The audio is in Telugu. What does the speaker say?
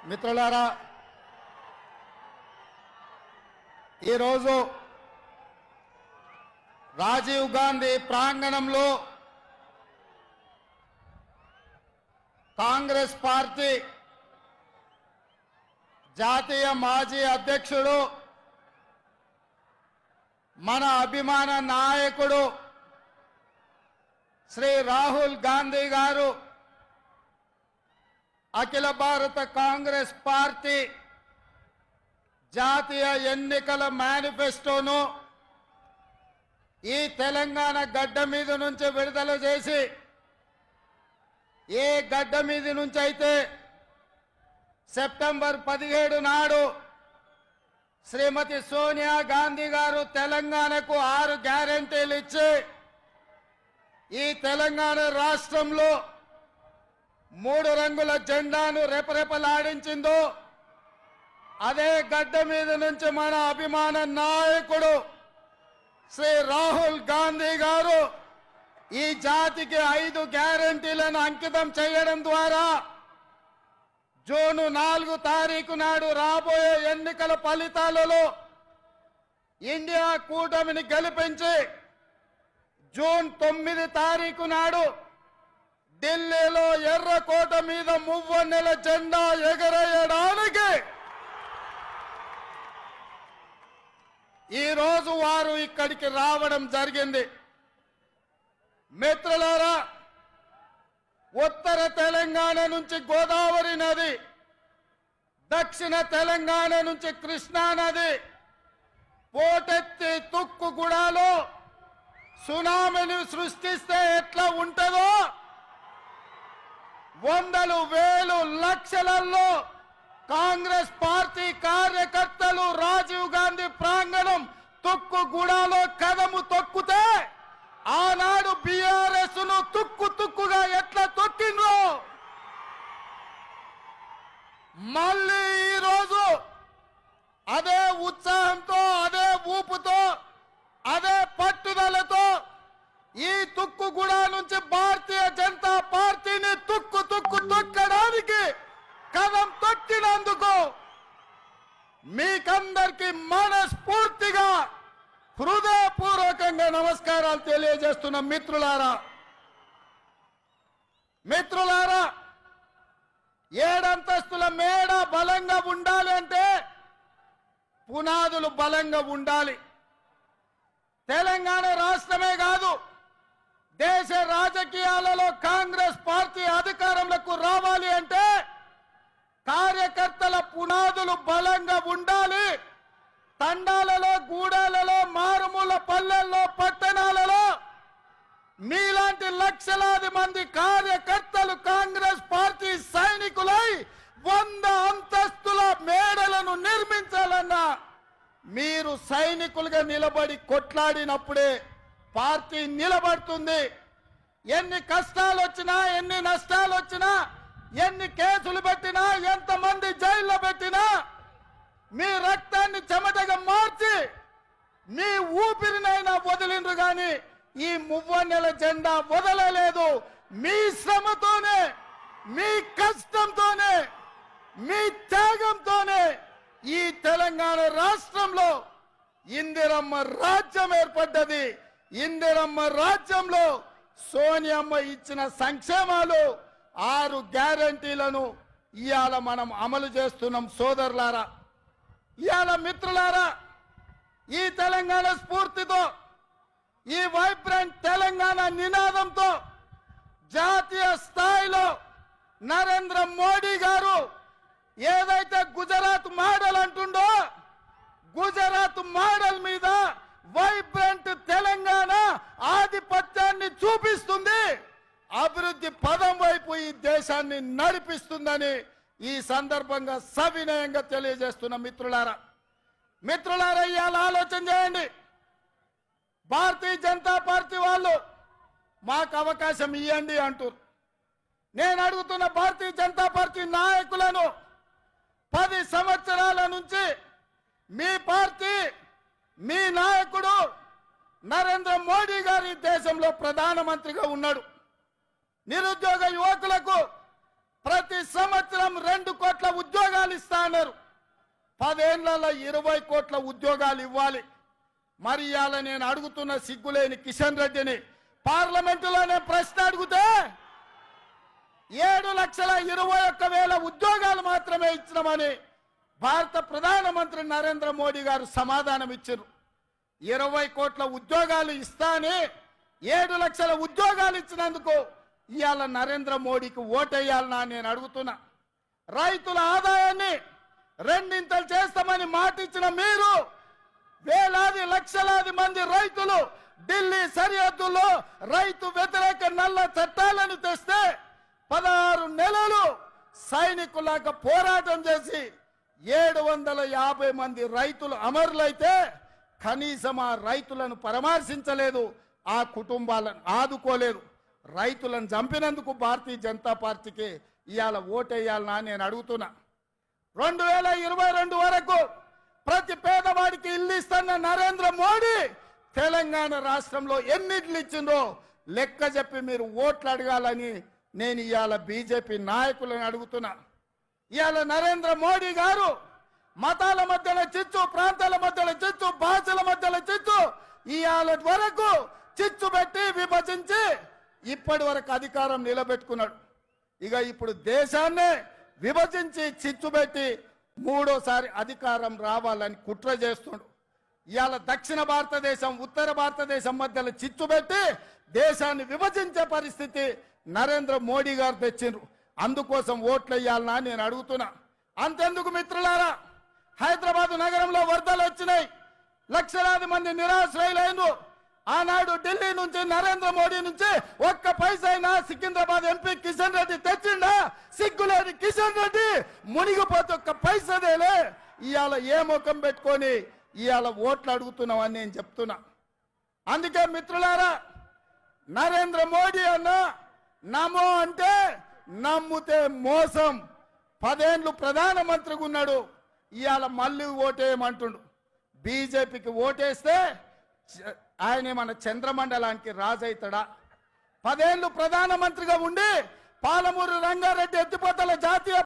మిత్రులారా, ఈరోజు రాజీవ్ గాంధీ ప్రాంగణంలో కాంగ్రెస్ పార్టీ జాతీయ మాజీ అధ్యక్షుడు, మన అభిమాన నాయకుడు శ్రీ రాహుల్ గాంధీ గారు అఖిల భారత కాంగ్రెస్ పార్టీ జాతీయ ఎన్నికల మేనిఫెస్టోను ఈ తెలంగాణ గడ్డ మీద నుంచి విడుదల చేసి, ఏ గడ్డ మీద నుంచి అయితే సెప్టెంబర్ 17 నాడు శ్రీమతి సోనియా గాంధీ గారు తెలంగాణకు 6 గ్యారెంటీలు ఇచ్చి ఈ తెలంగాణ రాష్ట్రంలో 3 రంగుల జెండాను రెపరెపలాడించిందో, అదే గడ్డ మీద నుంచి మన అభిమాన నాయకుడు శ్రీ రాహుల్ గాంధీ గారు ఈ జాతికి 5 గ్యారెంటీలను అంకితం చేయడం ద్వారా జూన్ 4 తారీఖు నాడు రాబోయే ఎన్నికల ఫలితాలలో ఇండియా కూటమిని గెలిపించి జూన్ 9 తారీఖు నాడు ఢిల్లీలో ఎర్రకోట మీద మువ్వన్నెల జెండా ఎగరేయడానికి ఈరోజు వారు ఇక్కడికి రావడం జరిగింది. మిత్రులారా, ఉత్తర తెలంగాణ నుంచి గోదావరి నది, దక్షిణ తెలంగాణ నుంచి కృష్ణా నది పోటెత్తి తుక్కుగూడలో సునామీని సృష్టిస్తే ఎట్లా ఉంటుందో, వందలు వేలు లక్షలలో కాంగ్రెస్ పార్టీ కార్యకర్తలు రాజీవ్ గాంధీ ప్రాంగణం తుక్కుగూడలో కదము తొక్కితే ఆనాడు బీఆర్ఎస్ ను తుక్కుగా ఎట్లా తొక్కిండ్రో మళ్ళీ ఈరోజు అదే ఉత్సాహంతో, అదే ఊపుతో, అదే పట్టుదలతో ఈ తుక్కుగూడ నుంచి భారతీయ జనతా పార్టీని తొక్కడానికి కదం తొక్కినందుకు మీకందరికీ మనస్ఫూర్తిగా హృదయపూర్వకంగా నమస్కారాలు తెలియజేస్తున్న మిత్రులారా, 7 అంతస్తుల మేడ బలంగా ఉండాలి అంటే పునాదులు బలంగా ఉండాలి. తెలంగాణ రాష్ట్రమే కాదు, దేశ రాజకీయాలలో కాంగ్రెస్ పార్టీ అధికారంలోకి రావాలి అంటే కార్యకర్తల పునాదులు బలంగా ఉండాలి. తండాలలో, గూడాలలో, మారుమూల పల్లెల్లో, పట్టణాలలో మీలాంటి లక్షలాది మంది కార్యకర్తలు కాంగ్రెస్ పార్టీ సైనికులై 100 అంతస్తుల మేడలను నిర్మించాలన్నా మీరు సైనికులుగా నిలబడి కొట్లాడినప్పుడే పార్టీ నిలబడుతుంది. ఎన్ని కష్టాలు వచ్చినా, ఎన్ని నష్టాలు వచ్చినా, ఎన్ని కేసులు పెట్టినా, ఎంతమంది జైల్లో పెట్టినా మీ రక్తాన్ని చెమటగా మార్చి మీ ఊపిరినైనా వదిలిండ్రు గాని ఈ మువ్వన్నెల జెండా వదలలేదు. మీ శ్రమతోనే, మీ కష్టంతోనే, మీ త్యాగంతోనే ఈ తెలంగాణ రాష్ట్రంలో ఇందిరమ్మ రాజ్యం ఏర్పడ్డది. ఇందిరమ్మ రాజ్యంలో సోనియమ్మ ఇచ్చిన సంక్షేమాలు 6 గ్యారెంటీలను ఇవాళ మనం అమలు చేస్తున్నాం. సోదరులారా, ఇవాళ మిత్రులారా, ఈ తెలంగాణ స్ఫూర్తితో, ఈ వైబ్రెంట్ తెలంగాణ నినాదంతో జాతీయ స్థాయిలో నరేంద్ర మోడీ గారు ఏదైతే గుజరాత్ మోడల్ అంటుండో, గుజరాత్ మోడల్ మీద వైబ్రెంట్ తెలంగాణ ఆధిపత్యాన్ని చూపిస్తుంది, అభివృద్ధి పదం వైపు ఈ దేశాన్ని నడిపిస్తుందని ఈ సందర్భంగా సవినయంగా తెలియజేస్తున్న మిత్రులారా, ఇవాళ ఆలోచన చేయండి. భారతీయ జనతా పార్టీ వాళ్ళు మాకు అవకాశం ఇవ్వండి అంటారు. నేను అడుగుతున్న భారతీయ జనతా పార్టీ నాయకులను, 10 సంవత్సరాల నుంచి మీ పార్టీ, మీ నాయకుడు నరేంద్ర మోడీ గారు ఈ దేశంలో ప్రధానమంత్రిగా ఉన్నాడు. నిరుద్యోగ యువకులకు ప్రతి సంవత్సరం 2 కోట్ల ఉద్యోగాలు ఇస్తా అన్నారు. 10 ఏళ్లలో 20 కోట్ల ఉద్యోగాలు ఇవ్వాలి. మరి ఇవాళ నేను అడుగుతున్న సిగ్గులేని కిషన్ రెడ్డిని పార్లమెంటులోనే ప్రశ్న అడిగితే 7,21,000 ఉద్యోగాలు మాత్రమే ఇచ్చినామని భారత ప్రధానమంత్రి నరేంద్ర మోడీ గారు సమాధానం ఇచ్చారు. 20 కోట్ల ఉద్యోగాలు ఇస్తానే 7 లక్షల ఉద్యోగాలు ఇచ్చినందుకు ఇవాళ నరేంద్ర మోడీకి ఓటేయాలనా నేను అడుగుతున్నా. రైతుల ఆదాయాన్ని 2 చేస్తామని మాట ఇచ్చిన మీరు వేలాది లక్షలాది మంది రైతులు ఢిల్లీ సరిహద్దుల్లో రైతు వ్యతిరేక నల్ల చట్టాలను తెస్తే 16 నెలలు సైనికులాగా పోరాటం చేసి 750 మంది రైతులు అమరులైతే కనీసం ఆ రైతులను పరామర్శించలేదు, ఆ కుటుంబాలను ఆదుకోలేదు. రైతులను చంపినందుకు భారతీయ జనతా పార్టీకి ఇవాళ ఓటేయాలనా నేను అడుగుతున్నా. 2022 వరకు ప్రతి పేదవాడికి ఇల్లు ఇస్తున్న నరేంద్ర మోడీ తెలంగాణ రాష్ట్రంలో ఎన్ని ఇళ్ళు ఇచ్చిందో లెక్క చెప్పి మీరు ఓట్లు అడగాలని నేను ఇవాళ బీజేపీ నాయకులను అడుగుతున్నా. ఇవాళ నరేంద్ర మోడీ గారు మతాల మధ్యలో చిచ్చు, ప్రాంతాల మధ్యలో చిచ్చు, భాషల మధ్యలో చిచ్చు, ఇవాళ వరకు చిచ్చు పెట్టి విభజించి ఇప్పటి వరకు అధికారం నిలబెట్టుకున్నాడు. ఇక ఇప్పుడు దేశాన్నే విభజించి చిచ్చు పెట్టి 3వసారి అధికారం రావాలని కుట్ర చేస్తుండు. ఇవాళ దక్షిణ భారతదేశం ఉత్తర భారతదేశం మధ్యలో చిచ్చు పెట్టి దేశాన్ని విభజించే పరిస్థితి నరేంద్ర మోడీ గారు తెచ్చిండ్రు. అందుకోసం ఓట్లు వేయాలనా నేను అడుగుతున్నా. అంతెందుకు మిత్రులారా, హైదరాబాద్ నగరంలో వరదలు వచ్చినాయి, లక్షలాది మంది నిరాశ్రయులైనరు. ఆనాడు ఢిల్లీ నుంచి నరేంద్ర మోడీ నుంచి ఒక్క పైసైనా సికింద్రాబాద్ ఎంపీ కిషన్ రెడ్డి తెచ్చిండా? సిగ్గులేని కిషన్ రెడ్డి మునిగిపోతే ఒక్క పైసదేలే. ఇవాళ ఏ ముఖం పెట్టుకొని ఇవాళ ఓట్లు అడుగుతున్నామని నేను చెప్తున్నా. అందుకే మిత్రులారా, నరేంద్ర మోడీ అన్న నమో అంటే నమ్ముతే మోసం. 10 ఏళ్ళు ప్రధానమంత్రిగా ఉన్నాడు, ఇవాళ మళ్ళీ ఓటేయమంటుండు. బీజేపీకి ఓటేస్తే ఆయన మన చంద్రమండలానికి రాజైతాడా? 10 ఏళ్ళు ప్రధానమంత్రిగా ఉండి పాలమూరు రంగారెడ్డి ఎత్తిపోతల జాతీయ